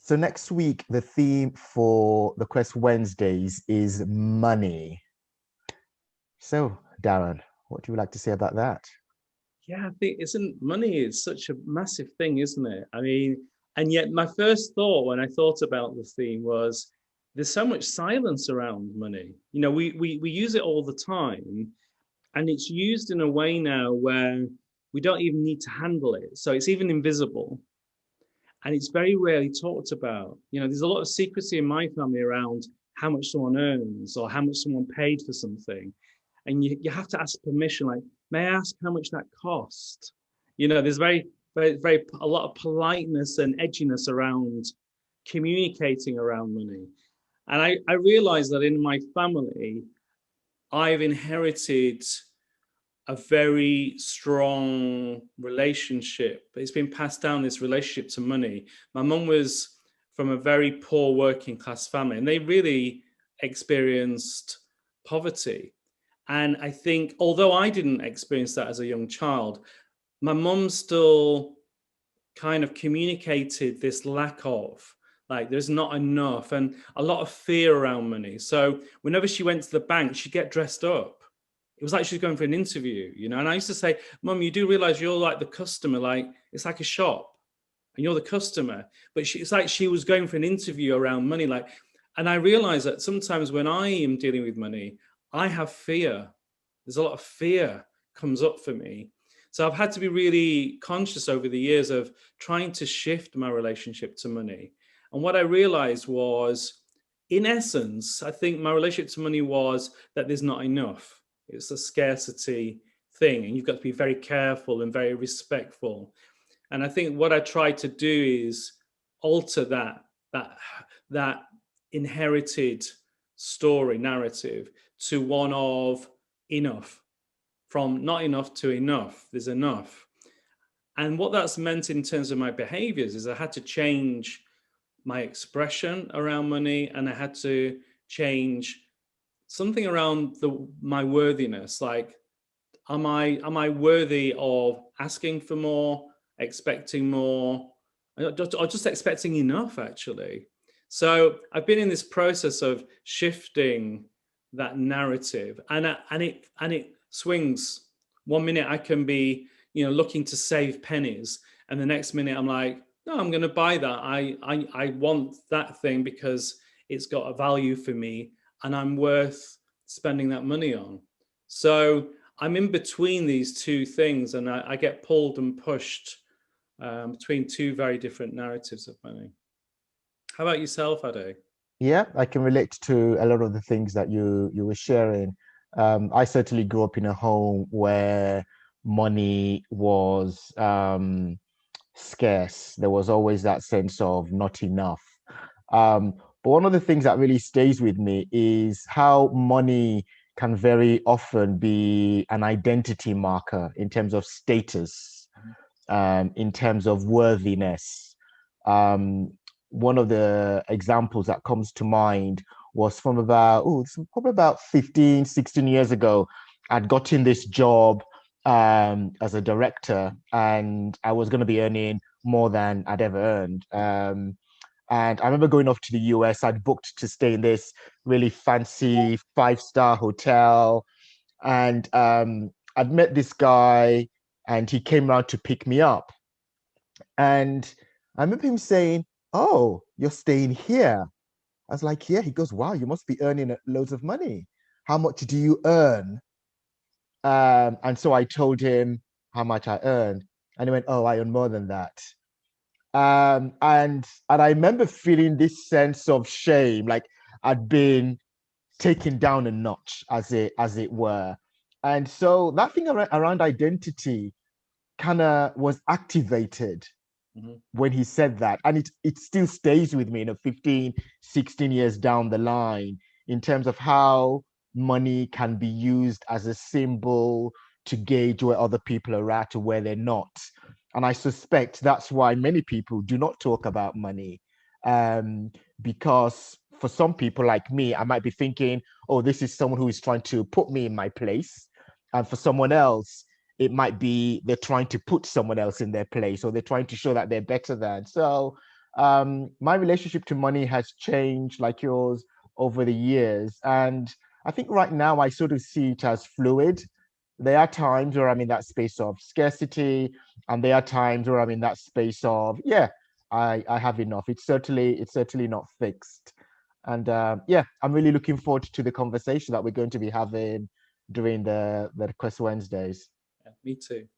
So next week, the theme for the Quest Wednesdays is money. So, Darren, what do you like to say about that? Yeah, I think isn't money is such a massive thing, isn't it? I mean, and yet my first thought when I thought about the theme was there's so much silence around money. We use it all the time, and it's used in a way now where we don't even need to handle it. So it's even invisible, and it's very rarely talked about. There's a lot of secrecy in my family around how much someone earns or how much someone paid for something, and you have to ask permission. Like, may I ask how much that cost? There's very a lot of politeness and edginess around communicating around money. And I realized that in my family, I've inherited a very strong relationship. It's been passed down, this relationship to money. My mum was from a very poor working class family, and they really experienced poverty. And I think, although I didn't experience that as a young child, my mum still kind of communicated this lack of, like, there's not enough, and a lot of fear around money. So whenever she went to the bank, she'd get dressed up. It was like she was going for an interview. And I used to say, Mum, you do realize you're like the customer, like it's like a shop and you're the customer. But it's like she was going for an interview around money. And I realized that sometimes when I am dealing with money, I have fear. There's a lot of fear comes up for me. So I've had to be really conscious over the years of trying to shift my relationship to money. And what I realized was, in essence, I think my relationship to money was that there's not enough. It's a scarcity thing, and you've got to be very careful and very respectful. And I think what I try to do is alter that that inherited story narrative to one of enough, from not enough to enough. There's enough. And what that's meant in terms of my behaviors is I had to change my expression around money, and I had to change something around my worthiness. Like, am I worthy of asking for more, expecting more, or just expecting enough, actually? So I've been in this process of shifting that narrative, and it swings. One minute I can be, looking to save pennies, and the next minute I'm like, no, I'm going to buy that. I want that thing because it's got a value for me, and I'm worth spending that money on. So I'm in between these two things, and I get pulled and pushed between two very different narratives of money. How about yourself, Ade? Yeah, I can relate to a lot of the things that you were sharing. I certainly grew up in a home where money was scarce. There was always that sense of not enough. But one of the things that really stays with me is how money can very often be an identity marker in terms of status, in terms of worthiness. Um, One of the examples that comes to mind was from probably about 15, 16 years ago. I'd gotten this job as a director, and I was going to be earning more than I'd ever earned. And I remember going off to the US. I'd booked to stay in this really fancy five-star hotel, and I'd met this guy, and he came around to pick me up. And I remember him saying, "Oh, you're staying here." I was like, "Yeah." He goes, "Wow, you must be earning loads of money. How much do you earn?" And so I told him how much I earned. And he went, "Oh, I earn more than that." And I remember feeling this sense of shame, like I'd been taken down a notch, as it were. And so that thing around identity kind of was activated Mhm. when he said that. And it still stays with me, 15, 16 years down the line, in terms of how money can be used as a symbol to gauge where other people are at or where they're not. And I suspect that's why many people do not talk about money. Um, because for some people like me, I might be thinking, oh, this is someone who is trying to put me in my place. And for someone else, it might be they're trying to put someone else in their place, or they're trying to show that they're better than. So My relationship to money has changed like yours over the years. And I think right now I sort of see it as fluid. There are times where I'm in that space of scarcity, and there are times where I'm in that space of, yeah, I have enough. It's certainly not fixed. And yeah, I'm really looking forward to the conversation that we're going to be having during the Quest Wednesdays. Yeah, me too.